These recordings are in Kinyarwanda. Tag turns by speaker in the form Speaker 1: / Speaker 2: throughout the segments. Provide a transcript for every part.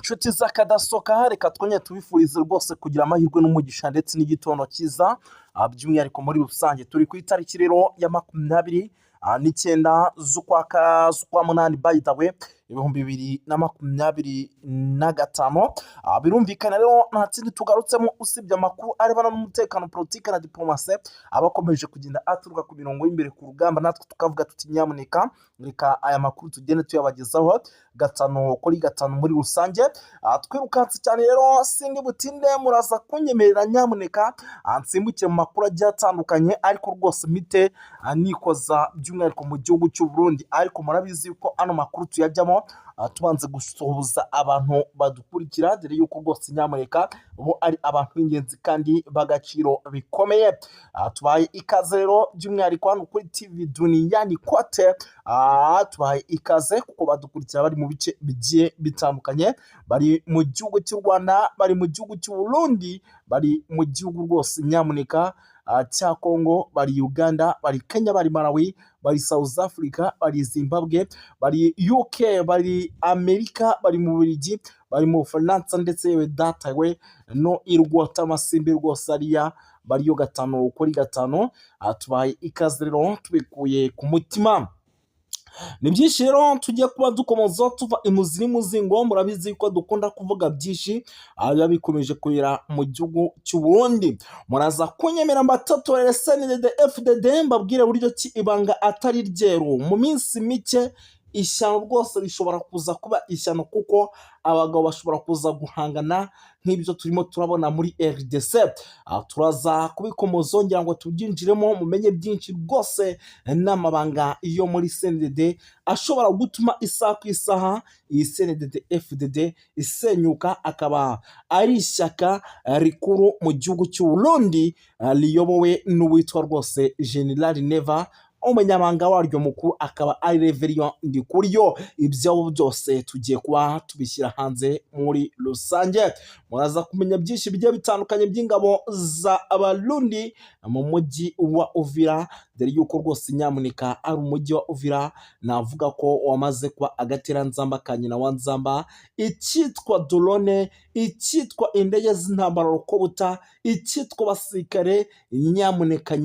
Speaker 1: inshuti z'akadasohoka reka twongere tubifurize rwose kugira amahirwe n'umugisha ndetse n'igitondo cyiza, by'umwihariko muri rusange turi ku itariki rero ya 29 z'ukwa munani by the way 2025. Birumvikana rero nta kindi tugarutsemo usibye amakuru arebana n'umutekano, politiki na diplomasi abakomeje kugenda aturuka ku mirongo y'imbere ku rugamba, natwe tukavuga tuti nyamuneka reka aya makuru tugende tuyabagezaho gatanu kuri gatanu muri rusange. Twirukanse cyane rero sindi butinde, muraza kunyemerera nyamuneka nsimbukire mu makuru agiye atandukanye, ariko rwose mite nikoza by'umwihariko mu gihugu cy'u Burundi. Ariko murabizi yuko ano makuru tuyajyamo tubanze gusuhuza abantu badukurikira, dore yuko rwose nyamuneka bo ari abantu b'ingenzi kandi b'agaciro bikomeye. Tubaye ikaze rero by'umwihariko hano kuri TV Duniani Kote, tubaye ikaze kuko badukurikira bari mu bice bigiye bitandukanye, bari mu gihugu cy'u Rwanda, bari mu gihugu cy'u Burundi, bari mu gihugu rwose nyamuneka cya Congo, bari Uganda, bari Kenya, bari Malawi, bari South Africa, bari Zimbabwe, bari UK, bari Amerika, bari mu Bubiligi, bari mu Bufaransa, ndetse yewe datawe no irwota amasimbi rwose ariya bariyo gatanu kuri gatanu. Tubaye ikaze rero tubikuye ku mutima. Ni byinshi rero tugiye kuba dukomoza tuva imuzi n'imuzingo. Murabizi yuko dukunda kuvuga byinshi biba bikomeje kubera mu gihugu cy'u Burundi. Muraza kunyemera mbatotorere SNDD FDD mbabwire buryo ki ibanga atari ryeru. Mu minsi mike ishyano rwose rishobora kuza kuba ishyano, kuko abagabo bashobora kuza guhangana nk'ibyo turimo turabona muri RDC. Turaza kubikomoza ngira ngo tubyinjiremo mumenye byinshi rwose n'amabanga yo muri SNDD ashobora gutuma isaha ku isaha iyi SNDD FDD isenyuka, akaba ari ishyaka rikuru mu gihugu cy'u Burundi riyobowe n'uwitwa rwose General Neva, umunyamabanga waryo mukuru akaba ari Reverien Ndikuriyo. Ibyo byose tugiye kuba tubishyira hanze muri rusange. Muraza kumenya byinshi bigiye bitandukanye by'ingabo za Abarundi mu mujyi wa Uvira, dore yuko rwose nyamuneka ari umujyi wa Uvira navuga ko wamaze kuba agateranzamba ka nyina wa nzamba. Icyitwa drone, icyitwa indege z'intambara rukobuta, icyitwa basirikare, nyamuneka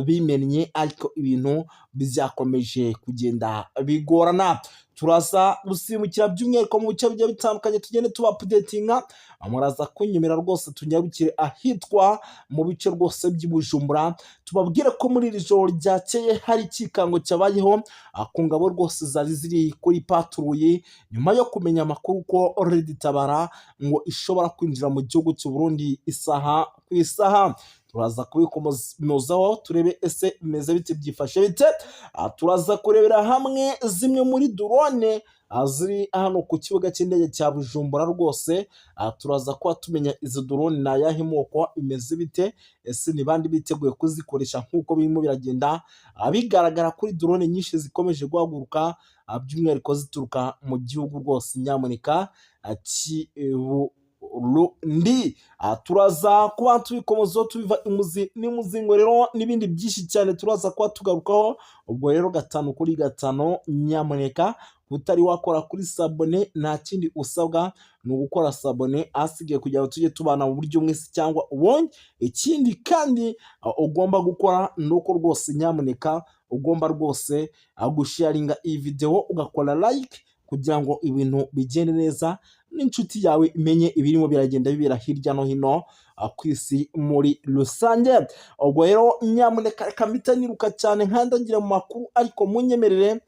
Speaker 1: bimennye, ariko ibintu byakomeje kugenda bigorana. Turaza gusimukira by'umwihariko mu bice bigiye bitandukanye tugende tuba updatinga. Muraza kunyemera rwose tunyarukire ahitwa mu bice rwose by'Ibujumbura, tubabwire ko muri iri joro ryakeye hari ikikango cyabayeho ku ngabo rwose zari ziri kuri paturuye, nyuma yo kumenya amakuru ko Red Tabara ngo ishobora kwinjira mu gihugu cy'u Burundi isaha ku isaha. Turaza kubikomozaho turebe ese bimeze bite, byifashe bite. Turaza kurebera hamwe zimwe muri drone ziri hano ku kibuga cy'indege cya Bujumbura rwose. Turaza kuba tumenya izo drone na yahe moko imeze bite, ese ni bandi biteguye kuzikoresha nk'uko birimo biragenda bigaragara kuri drone nyinshi zikomeje guhaguruka, by'umwihariko zituruka mu gihugu rwose nyamuneka Burundi. Turaza kuba tubikomozaho tubiva imuzi n'imuzingo rero n'ibindi byinshi cyane turaza kuba tugarukaho. Ubwo rero gatanu kuri gatanu nyamuneka utari wakora kuri sabone nta kindi usabwa ni ugukora sabone, asigaye kugira ngo tujye tubana mu buryo mwese cyangwa ubonye. Ikindi kandi ugomba gukora nuko rwose nyamuneka ugomba rwose gusharinga iyi video ugakora like kugira ngo ibintu bigende neza n'inshuti yawe imenye ibirimo biragenda bibera hirya no hino ku isi muri rusange. Ubwo rero nyamuneka kamita niruka cyane nkandagira mu makuru, ariko munyemerere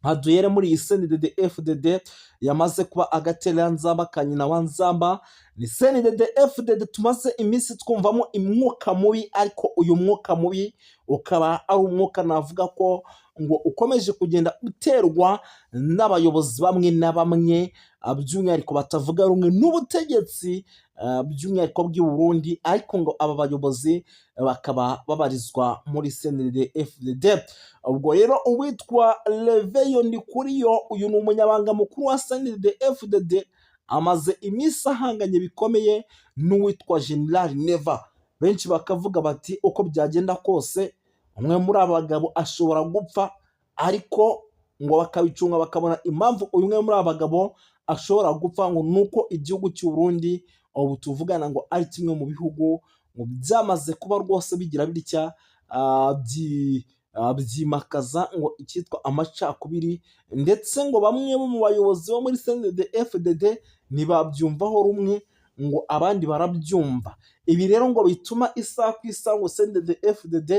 Speaker 1: haduhere muri iyi SNDD FDD yamaze kuba agateranzamba ka nyina wa nzamba. Ni SNDD FDD tumaze iminsi twumvamo umwuka mubi, ariko uyu mwuka mubi ukaba ari umwuka navuga ko ngo ukomeje kugenda uterwa n'abayobozi bamwe na bamwe, by'umwihariko batavuga rumwe n'ubutegetsi by'umwihariko bw'i Burundi, ariko ngo aba bayobozi bakaba babarizwa muri SNDD FDD. Ubwo rero uwitwa Reverien Ndikuriyo, uyu ni umunyabanga mukuru wa SNDD FDD, amaze iminsi ahanganye bikomeye n'uwitwa General Neva. Benshi bakavuga bati uko byagenda kose umwe muri aba bagabo ashobora gupfa, ariko ngo bakabicunga bakabona impamvu uyu umwe muri aba bagabo ashobora gupfa ngo nuko igihugu cy'u Burundi ubu tuvugana ngo ari kimwe mu bihugu ngo byamaze kuba rwose bigira bitya byimakaza ngo icyitwa amacakubiri, ndetse ngo bamwe bo mu bayobozi bo muri CNDD-FDD ntibabyumvaho rumwe ngo abandi barabyumva. Ibi rero ngo bituma isaha ku isaha ngo CNDD-FDD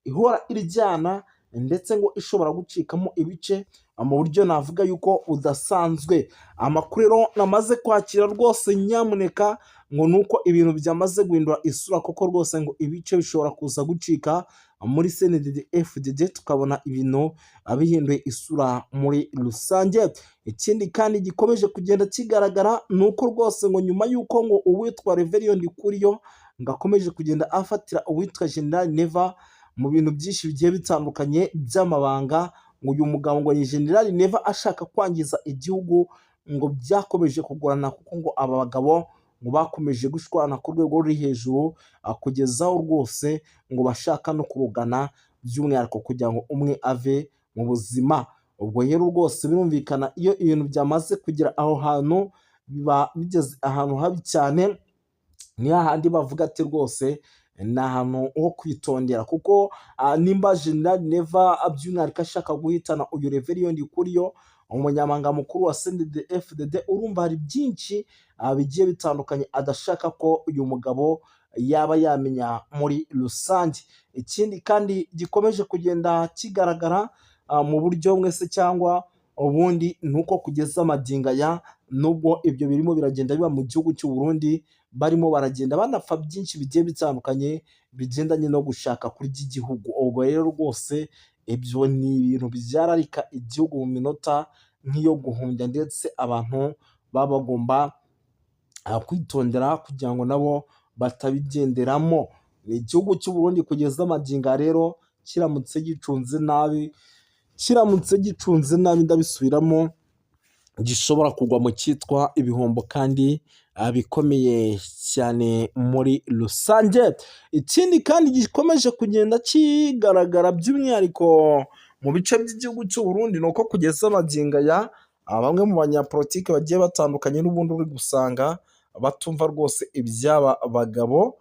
Speaker 1: ihora iryana ndetse ngo ishobora gucikamo ibice mu buryo navuga yuko budasanzwe. Amakuru rero namaze kwakira rwose nyamuneka ngo nuko ibintu byamaze guhindura isura koko rwose ngo ibice bishobora kuza gucika muri CNDD-FDD tukabona ibintu bihinduye isura muri rusange. Ikindi kandi gikomeje kugenda kigaragara nuko rwose ngo nyuma y'uko ngo uwitwa Reverien Ndikuriyo ngo akomeje kugenda afatira uwitwa General Neva mu bintu byinshi bigiye bitandukanye by'amabanga, ngo uyu mugabo ngo ni General Neva ashaka kwangiza igihugu, ngo byakomeje kugorana kuko ngo aba bagabo ngo bakomeje gushwana ku rwego ruri hejuru kugezaho rwose ngo bashaka no kurugana by'umwihariko kugira ngo umwe ave mu buzima. Ubwo rero rwose birumvikana iyo ibintu byamaze kugera aho hantu biba bigeze ahantu habi cyane, ni hahandi bavuga ati rwose ni ahantu ho kwitondera, kuko nimba General Neva by'umwihariko ashaka guhitana uyu Reverien Ndikuriyo umunyamabanga mukuru wa CNDD-FDD, urumva hari byinshi bigiye bitandukanye adashaka ko uyu mugabo yaba yamenya muri rusange. Ikindi kandi gikomeje kugenda kigaragara mu buryo mwese cyangwa ubundi nuko kugeza magingo aya nubwo ibyo birimo biragenda biba mu gihugu cy'u Burundi, barimo baragenda banapfa byinshi bigiye bitandukanye bigendanye no gushaka kurya igihugu. Ubwo rero rwose ibyo ni ibintu byararika igihugu mu minota nk'iyo guhumbya, ndetse abantu baba bagomba kwitondera kugira ngo nabo batabigenderamo. Ni igihugu cy'u Burundi kugeza magingo rero kiramutse gicunze nabi ndabisubiramo, gishobora kugwa mu cyitwa ibihombo kandi bikomeye cyane muri rusange. Ikindi kandi gikomeje kugenda kigaragara by'umwihariko mu bice by'igihugu cy'u Burundi ni uko kugeza magingo aya bamwe mu banyapolitiki bagiye batandukanye n'ubundi uri gusanga batumva rwose iby'aba bagabo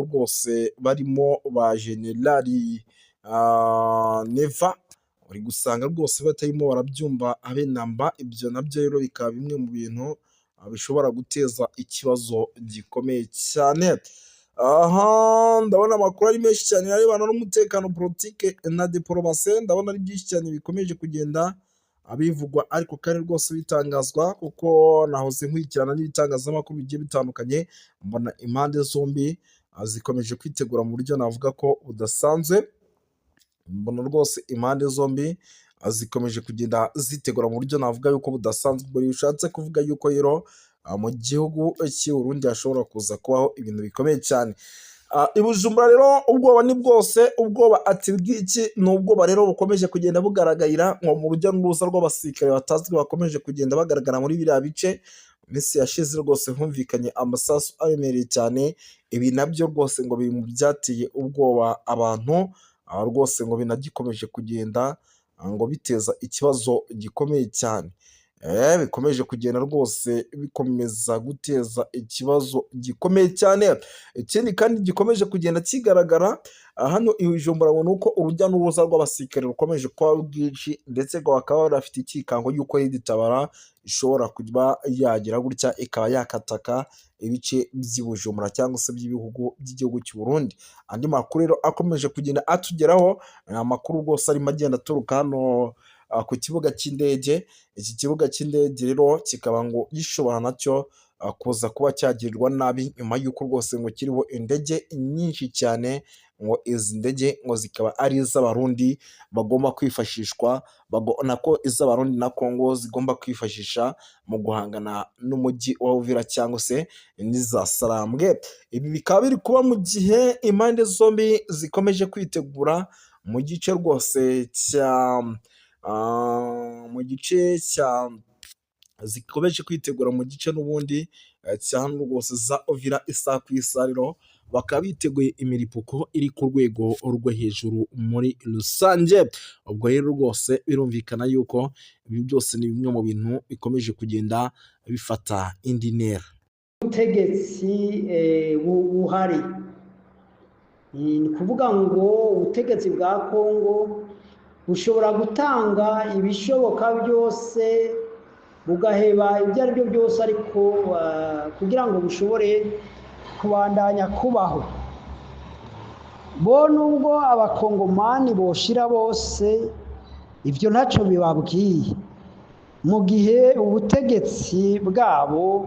Speaker 1: rwose barimo ba General Neva, uri gusanga rwose batarimo barabyumva abe namba. Ibyo nabyo rero bikaba bimwe mu bintu bishobora guteza ikibazo gikomeye cyane. Ndabona amakuru ari menshi cyane arebana n'umutekano, politike na diplomasi, ndabona ari byinshi cyane bikomeje kugenda abivugwa ariko kandi rwose bitangazwa, kuko nahoze nkurikirana n'ibitangazamakuru bigiye bitandukanye, mbona impande zombi zikomeje kwitegura mu buryo navuga ko budasanzwe. Mbona rwose impande zombi zikomeje kugenda zitegura mu buryo navuga yuko budasanzwe. Ubwo bishatse kuvuga yuko rero mu gihugu cy'u Burundi hashobora kuza kubaho ibintu bikomeye cyane. I Bujumbura rero ubwoba ni bwose, ubwoba ati bw'iki ni ubwoba rero bukomeje kugenda bugaragarira ngo mu rujya n'uruza rw'abasirikare batazwi bakomeje kugenda bagaragara muri biriya bice. Minsi yashize rwose humvikanye amasasu aremereye cyane, ibi nabyo rwose ngo biri mu byateye ubwoba abantu rwose, ngo binagikomeje kugenda ngo biteza ikibazo gikomeye cyane. Bikomeje kugenda rwose bikomeza guteza ikibazo gikomeye cyane. Ikindi kandi gikomeje kugenda kigaragara hano i Bujumbura ni uko urujya n'uruza rw'abasirikare rukomeje kuba bwinshi, ndetse bakaba bafite ikikango y'uko Tabara ishobora kuba yagira gutya ikaba yakataka ibice by'i Bujumbura cyangwa se by'ibihugu by'igihugu cy'u Burundi. Andi makuru rero akomeje kugenda atugeraho ni amakuru rwose arimo agenda aturuka hano ku kibuga cy'indege. Iki kibuga cy'indege rero kikaba ngo gishobora nacyo kuza kuba cyagirirwa nabi nyuma y'uko rwose ngo kiriho indege nyinshi cyane, ngo izi ndege ngo zikaba ari iz'abarundi bagomba kwifashishwa, nako iz'abarundi na Kongo zigomba kwifashisha mu guhangana n'umujyi wa Uvira cyangwa se n'iza Sarambwe. Ibi bikaba biri kuba mu gihe impande zombi zikomeje kwitegura mu gice rwose zikomeje kwitegura mu gice n'ubundi cya hano rwose za Uvira isa ku isariro, bakaba biteguye imiripuko iri ku rwego rwo hejuru muri rusange. Ubwo rero rwose birumvikana yuko ibi byose ni bimwe mu bintu bikomeje kugenda bifata indi ntera.
Speaker 2: Ubutegetsi buhari ni kuvuga ngo ubutegetsi bwa Kongo bushobora gutanga ibishoboka byose bugaheba ibyo ari byo byose, ariko kugira ngo bushobore kubandanya kubaho. Bo nubwo abakongomani boshira bose, ibyo ntacyo bibabwiye, mu gihe ubutegetsi bwabo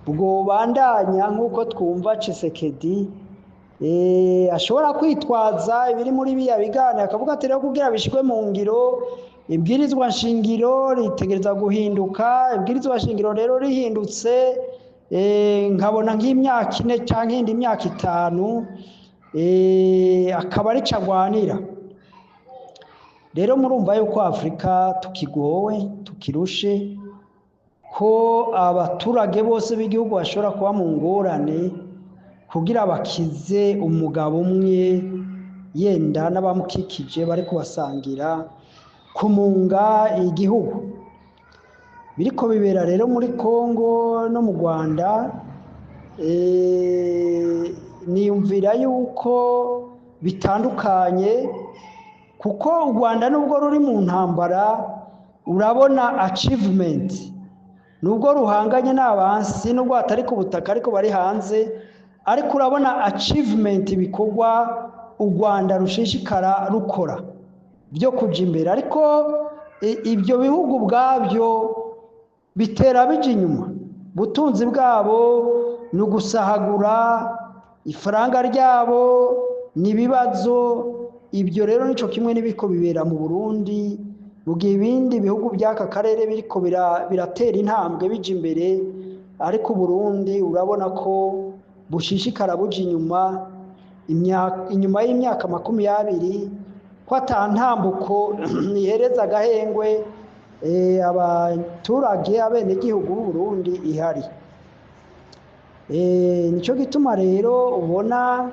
Speaker 2: bwobandanya nk'uko twumva Tshisekedi ashobora kwitwaza ibiri muri biya biganiro akavuga ati rero kugira bishikwe mu ngiro ibwirizwa nshingiro ritegereza guhinduka. Ibwirizwa nshingiro rero rihindutse nkabona nk'imyaka 4 cyangwa indi myaka 5 akaba ari cagwanira. Rero murumva yuko Afrika tukigowe, tukirushe, ko abaturage bose b'igihugu bashobora kuba mu ngorane kugira bakize umugabo umwe yenda n'abamukikije bari kubasangira kumunga igihugu. Biriko bibera rero muri Kongo no mu Rwanda, niyumvira yuko bitandukanye, kuko u Rwanda nubwo ruri mu ntambara urabona achievement, nubwo ruhanganye n'abansi, nubwo atari ku butaka ariko bari hanze, ariko urabona achievement bikorwa u Rwanda rushishikara rukora byo kuja imbere. Ariko ibyo bihugu bwabyo bitera bija inyuma, butunzi bwabo ni ugusahagura, ifaranga ryabo n'ibibazo. Ibyo rero nico kimwe n'ibiko bibera mu Burundi, mu gihe ibindi bihugu by'aka karere biriko biratera intambwe bija imbere, ariko Burundi urabona ko bushishikara buja inyuma y'imyaka 20 ko atantambuko ihereza agahengwe abaturage abenegihugu b'u Burundi ihari. Nico gituma rero ubona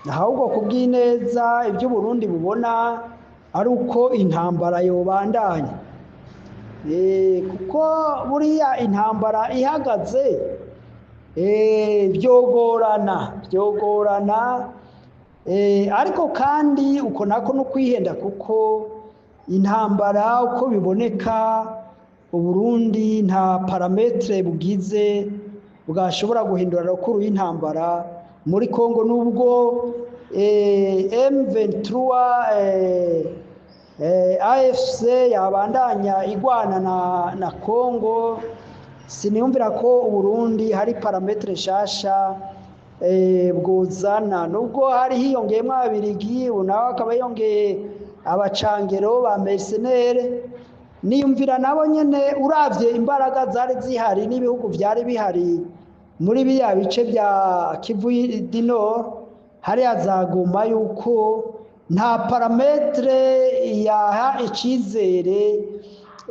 Speaker 2: ahubwo kubw'ineza ibyo Burundi bubona ari uko intambara yobandanya, kuko buriya intambara ihagaze byogorana, ariko kandi uko nako no kwihenda, kuko intambara uko biboneka Uburundi nta parametre bugize bwashobora guhindura rukuru y'intambara muri Kongo. Nubwo M23 AFC yabandanya igwana na Kongo, siniyumvira ko Uburundi hari parametre shasha bwozana. Nubwo hari hiyongeyemo Ababirigi, nawe akaba yongeye abacangero ba mercenaire, niyumvira nabo nyene uravye imbaraga zari zihari n'ibihugu byari bihari muri biya bice bya Kivu du Nord, hari azagoma yuko nta parametre yaha icizere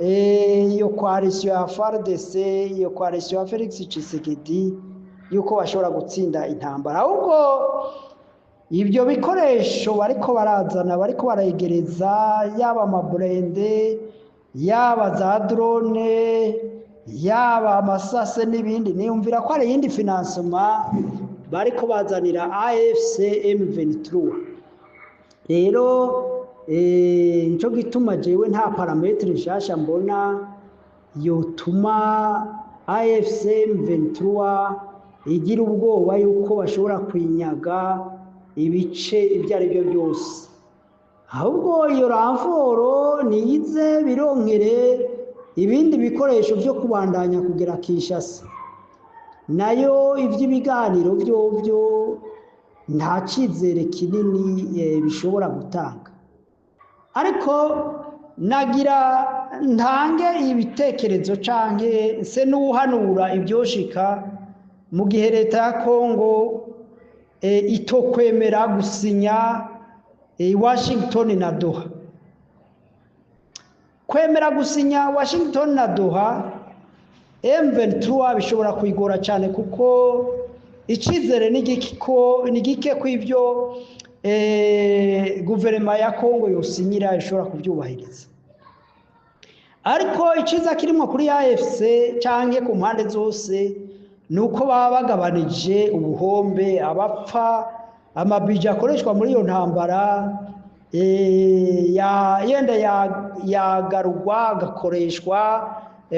Speaker 2: iyo coalition ya FARDC, iyo coalition ya Felix Tshisekedi yuko bashobora gutsinda intambara. Ahubwo ibyo bikoresho bariko barazana, bariko barayegereza, yaba amaburende, yaba za drone, yaba amasase n'ibindi, niyumvira ko ari yindi financement bariko bazanira AFC M23. Rero nico gituma jewe nta parametre nshasha mbona yotuma AFC M23 igira ubwoba yuko bashobora kwinyaga ibice ibyo ari byo byose. Ahubwo iyo ramforo niyize bironkere ibindi bikoresho byo kubandanya kugera Kinshasa, nayo ivy'ibiganiro byo nta cizere kinini bishobora gutanga. Ariko nagira ntange ibitekerezo canke se n'uhanura ibyoshika mu gihe leta ya Kongo itokwemera gusinya Washington na Doha. Kwemera gusinya Washington na Doha M23 bishobora kwigora cyane, kuko icizere ni gike ko ibyo guverinoma ya Kongo yosinyira ishobora kubyubahiriza. Ariko iciza kirimo kuri AFC canke ku mpande zose nuko baba bagabanije ubuhombe, abapfa, amabije akoreshwa muri iyo ntambara yenda yagarurwa agakoreshwa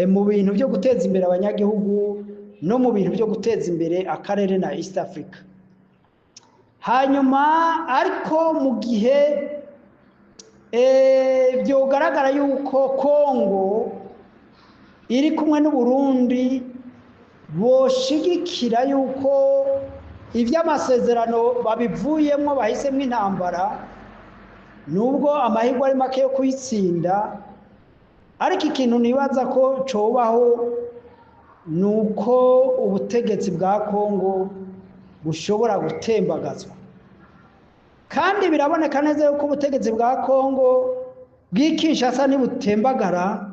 Speaker 2: mu bintu byo guteza imbere abanyagihugu no mu bintu byo guteza imbere akarere na East Africa. Hanyuma ariko mu gihe byogaragara yuko Kongo iri kumwe n'u Burundi boshigikira yuko iby'amasezerano babivuyemo bahisemo intambara, nubwo amahirwe ari make yo kuyitsinda, ariko ikintu nibaza ko cobaho nuko ubutegetsi bwa Kongo bushobora gutembagazwa. Kandi biraboneka neza yuko ubutegetsi bwa Kongo bw'Kinshasa nibutembagara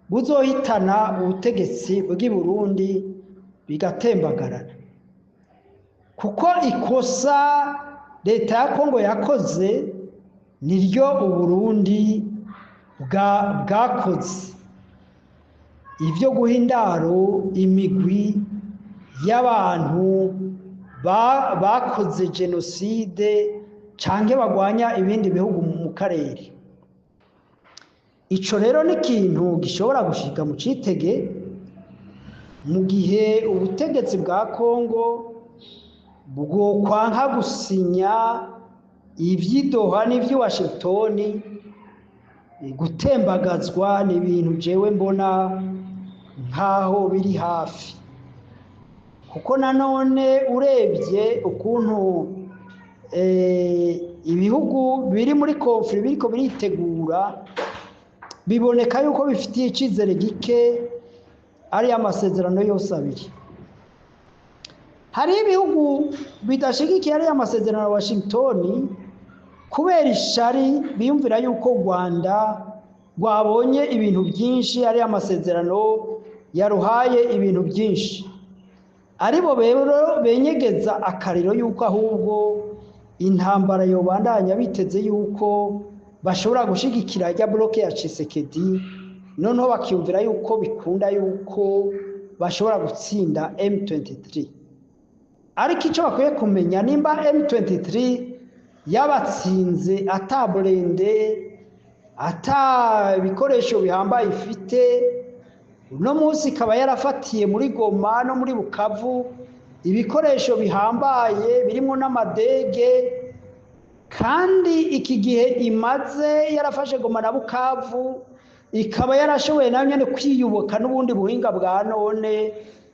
Speaker 2: buzohitana ubutegetsi bw'i Burundi bigatembagarana, kuko ikosa leta ya Kongo yakoze niryo Uburundi bwakoze, ibyo guha indaro imigwi y'abantu bakoze jenoside canke bagwanya ibindi bihugu mu karere. Ico rero ni ikintu gishobora gushika mu citege mu gihe ubutegetsi bwa Kongo bwokwanka gusinya ivy'idoha n'ivyi Washington, gutembagazwa ni ibintu jewe mbona nkaho biri hafi, kuko nanone urebye ukuntu ibihugu biri muri konflikt biriko biritegura, biboneka yuko bifitiye icizere gike ari amasezerano yose abiri. Hari ibihugu bidashigikiye ari amasezerano ya Washington kubera ishari, biyumvira yuko u Rwanda rwabonye ibintu byinshi, ari amasezerano yaruhaye ibintu byinshi, aribo rero benyegeza akariro yuko ahubwo intambara yobandanya, biteze yuko bashobora gushigikira ya bloke ya Tshisekedi, noneho bakiyumvira yuko bikunda yuko bashobora gutsinda M23. Ariko icyo bakwiye kumenya, nimba M23 yabatsinze ataburende, ata bikoresho bihambaye ifite, uno munsi ikaba yarafatiye muri Goma no muri Bukavu ibikoresho bihambaye birimo n'amadege, kandi iki gihe imaze yarafashe Goma na Bukavu, ikaba yarashoboye nayo nyene kwiyuboka n'ubundi buhinga bwa none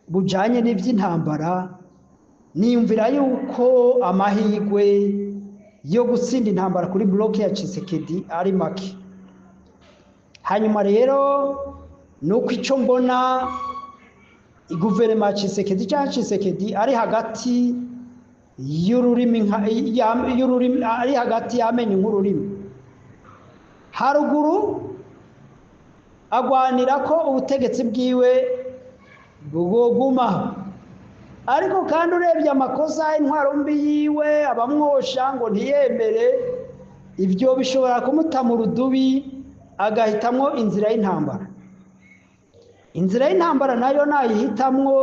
Speaker 2: bujanye n'ivy'intambara. Niyumvira yuko amahirwe yo gutsinda intambara kuri bloke ya Tshisekedi ari make. Hanyuma rero nuko ico mbona guverinoma ya Tshisekedi cyangwa Tshisekedi ari hagati y'ururimi ari hagati y'amenyo nk'ururimi. Haruguru agwanira ko ubutegetsi bwiwe bwogumaho, ariko kandi urebye amakosa intwaro mbi yiwe abamwosha ngo ntiyemere, ibyo bishobora kumuta mu rudubi agahitamwo inzira y'intambara. Inzira y'intambara nayo nayihitamwo,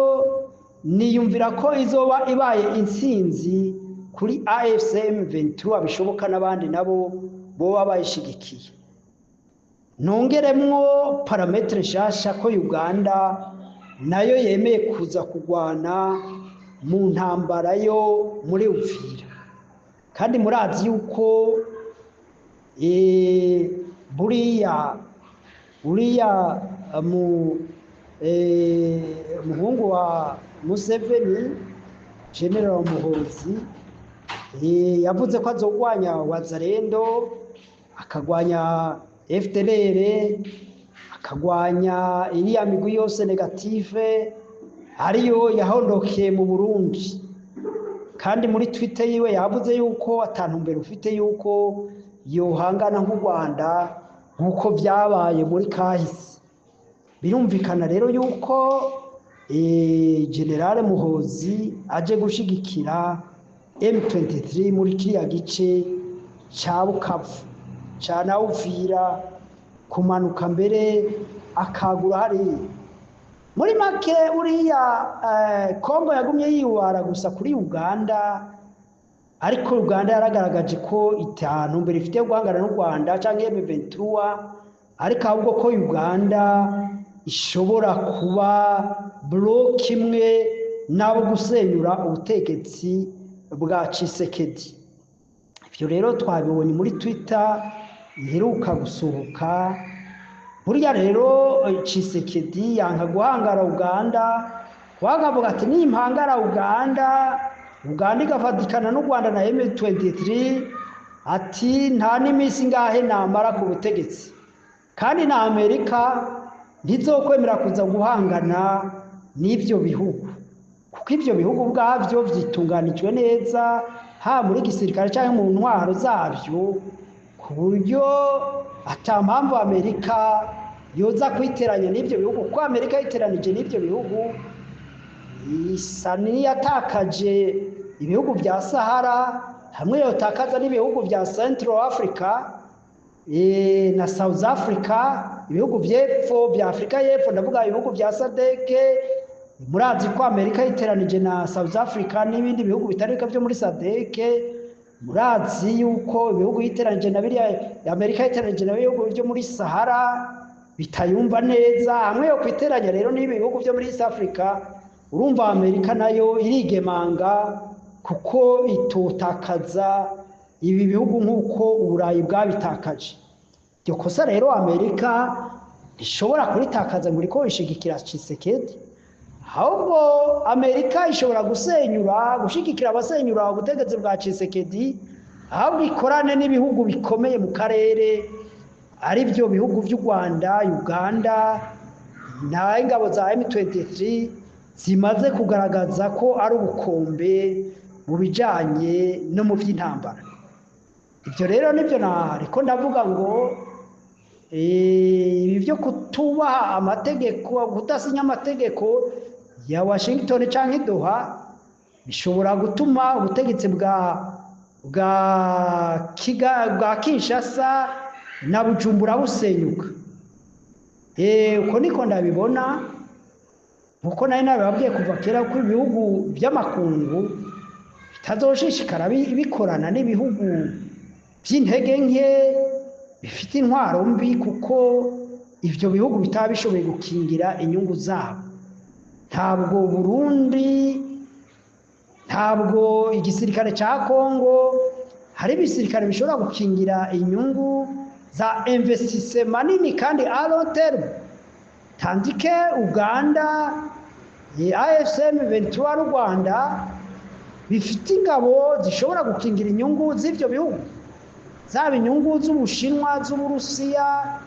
Speaker 2: niyumvira ko izoba ibaye intsinzi kuri AFC M23, bishoboka n'abandi nabo boba bayishigikiye. Nongeremwo parametre shasha ko Uganda nayo yemeye kuza kugwana mu ntambara yo muri Uvira, kandi murazi yuko uriya muhungu wa Museveni, General Muhoozi, yavuze ko azogwanya Wazalendo, akagwanya FDLR, akagwanya iriya migwi yose negative ariyo yahondokeye mu Burundi. Kandi muri Twitter yiwe yavuze yuko atantumbero ufite yuko yohangana nk'u Rwanda nk'uko byabaye muri kahise. Birumvikana rero yuko Generale Muhozi aje gushigikira M23 muri kiriya gice ca Bukavu ca Uvira kumanuka mbere akagura hariya. Muri make uriya Kongo yagumye yiwara gusa kuri Uganda, ariko Uganda yaragaragaje ko itanu mbere ifite guhangana n'u Rwanda canke M23, ariko ahubwo ko Uganda ishobora kuba block imwe nabo gusenyura ubutegetsi bwa Tshisekedi. Ivyo rero twabibonye muri Twitter iheruka gusohoka. Burya rero Tshisekedi yanka guhangara Uganda, wagavuga ati nimpangara Uganda igafatikana n'u Rwanda na M23, ati nta n'imisi ngahe namara ku butegetsi, kandi na Amerika ntizokwemera kuza guhangana n'ivyo bihugu, kuko ivyo bihugu ubwavyo vyitunganijwe neza ha muri gisirikare cyangwa mu ntwaro zavyo, ku buryo ata mpamvu Amerika yoza kwiteranya n'ivyo bihugu, kuko Amerika yiteranije n'ivyo bihugu isa niyatakaje ibihugu vya Sahara, hamwe yotakaza n'ibihugu vya Central Africa na South Africa, ibihugu vy'epfo vya Afrika y'epfo, ndavuga ibihugu vya SADC. Murazi ko Amerika yiteranije na South Africa n'ibindi bihugu bitarika vyo muri SADC. Murazi yuko ibihugu yiteranije na biriya Amerika yiteranije na bihugu vyo muri Sahara bitayumva neza, hamwe yo kwiteranya rero n'ibi bihugu vyo muri East Africa. Urumva Amerika nayo irigemanga kuko itotakaza ibi bihugu nk'uko Uburayi bwabitakaje. Iryo kosa rero Amerika ishobora kuritakaza ngo iriko ishigikira Tshisekedi, ahubwo Amerika ishobora gushigikira abasenyura ubutegetsi bwa Tshisekedi, ahubwo ikorane n'ibihugu bikomeye mu karere, ari byo bihugu vy'u Rwanda, Uganda na ingabo za M23 zimaze kugaragaza ko ari ubukombe mu bijanye no mu vy'intambara. Ivyo rero nivyo nariko ndavuga ngo ibi vyo kutubaha amategeko, kudasinya amategeko ya Washington canke Doha bishobora gutuma ubutegetsi bwa Kinshasa na Bujumbura busenyuka. Uko niko ndabibona, uko nari nababwiye kuva kera ko ibihugu by'amakungu bitazoshishikara bikorana n'ibihugu by'intege nke bifite intwaro mbi, kuko ivyo bihugu bitaba bishoboye gukingira inyungu zabo. Ntabwo Burundi, ntabwo igisirikare ca Kongo, hari ibisirikare bishobora gukingira inyungu za investissement manini kandi a long term, tandike Uganda, AFCM 23 n'u Rwanda bifite ingabo zishobora gukingira inyungu z'ivyo bihugu, zaba inyungu z'Ubushinwa, z'Uburusiya,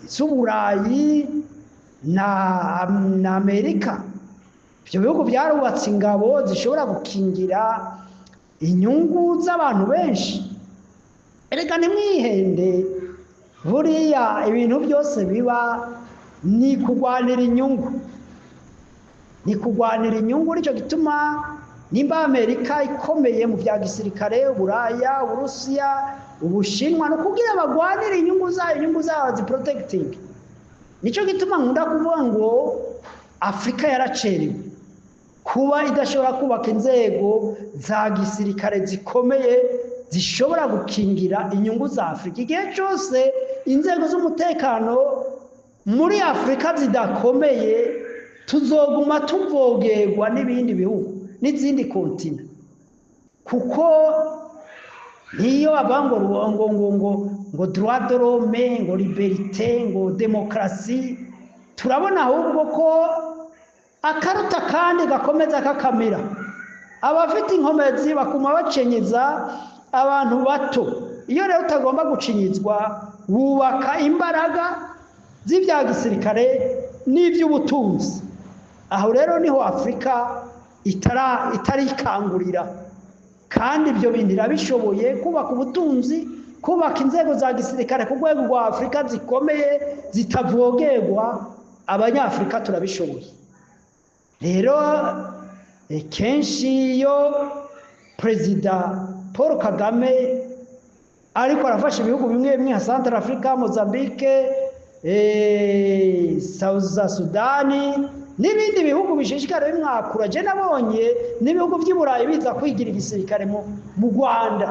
Speaker 2: z'Uburayi na Amerika. Ivyo bihugu byarubatse ingabo zishobora gukingira inyungu z'abantu benshi. Erega nimwihende, buriya ibintu byose biba ni kugwanira inyungu, nico gituma nimba Amerika ikomeye mu vya gisirikare, Uburaya, Uburusiya, Ubushinwa, no kugira bagwanire inyungu zabo ziprotecting. Nico gituma nkunda kuvuga ngo Afrika yaracerewe kuba idashobora kubaka inzego za gisirikare zikomeye zishobora gukingira inyungu za Afrika. Igihe cyose inzego z'umutekano muri Afrika zidakomeye, tuzoguma tuvogerwa n'ibindi bihugu n'izindi kontina, kuko niyo ngo droit de l'homme, ngo liberté, ngo démocratie, turabona ahubwo ko akaruta kandi gakomeza kakamira. Abafite inkomezi bakuma bacenyeza abantu bato. Iyo rero utagomba gucinyizwa, wubaka imbaraga z'ivya gisirikare n'ivy'ubutunzi. Aho rero niho Afrika itarikangurira, kandi ibyo bintu irabishoboye kubaka ubutunzi, kubaka inzego za gisirikare ku rwego rwa Afrika zikomeye zitavogerwa. Abanyafrika turabishoboye. rero kenshi iyo perezida Paul Kagame ariko arafasha ibihugu bimwe bimwe nka Central Africa, Mozambique, South Sudan n'ibindi bihugu bishishikara bimwakura, je nabonye n'ibihugu by'Iburayi biza kwigira igisirikare mu Rwanda.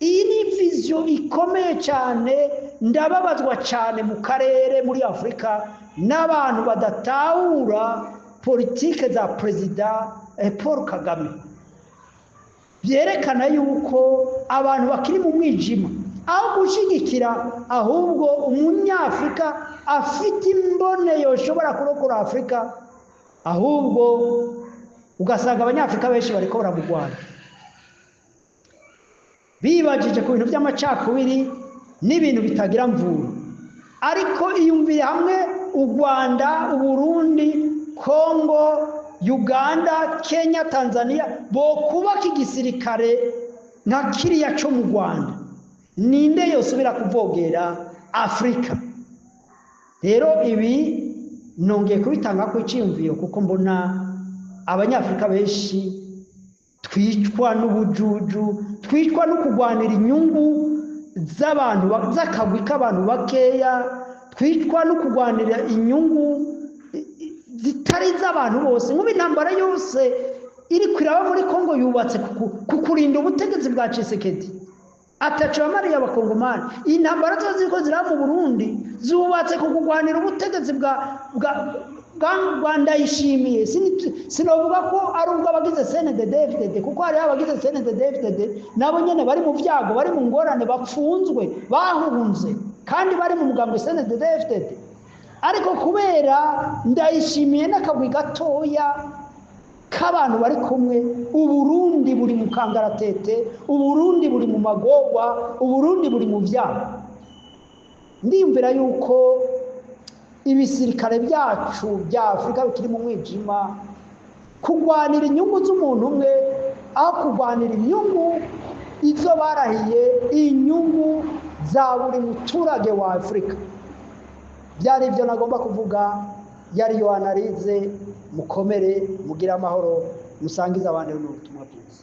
Speaker 2: Iyi ni vision ikomeye cyane, ndababazwa cyane mu karere muri Afrika n'abantu badatahura politike za perezida Paul Kagame. Byerekana yuko abantu bakiri mu mwijima aho gushigikira, ahubwo umunyafrika afite imbone yoshobora kurokora Afrika, ahubwo ugasanga abanyafrika benshi bariko baramugwana bibajije ku bintu by'amacakubiri n'ibintu bitagira mvura. Ariko iyumvire hamwe u Rwanda, u Burundi, Kongo, Uganda, Kenya, Tanzania bo kubaka igisirikare nka kiriya cyo mu Rwanda, ninde yosubira kuvogera Afrika? Rero ibi nongeye kubitanga ku cyiyumviro kuko mbona abanyafrika benshi twicwa n'ubujuju, twicwa no kurwanira inyungu z'abantu z'akagwi k'abantu bakeya, twicwa no kurwanira inyungu zitari z'abantu bose. Nk'ubu intambara yose iri kwiraba muri Kongo yubatse kukurinda ubutegetsi bwa Tshisekedi, atacu bamariye abakongomani. Intambara zose ziko zira mu Burundi zubatse kugwanira ubutegetsi bwa Ndayishimiye. Sinovuga ko ari ubwo abagize CNDD-FDD, kuko hari abagize CNDD-FDD nabo nyene bari mu vyago, bari mu ngorane, bapfunzwe, bahunze kandi bari mu mugambwe CNDD-FDD. Ariko kubera Ndayishimiye n'akagwi gatoya k'abantu bari kumwe, Uburundi buri mu kangaratete, Uburundi buri mu magorwa, Uburundi buri mu vyago. Ndiyumvira yuko ibisirikare byacu bya Afrika bikiri mu mwijima, kugwanira inyungu z'umuntu umwe aho kugwanira inyungu izo barahiye, inyungu za buri muturage wa Afrika. Byari ibyo nagomba kuvuga, yari yo analize. Mukomere, mugira amahoro, musangiza abandi n'ubutumwa bwiza.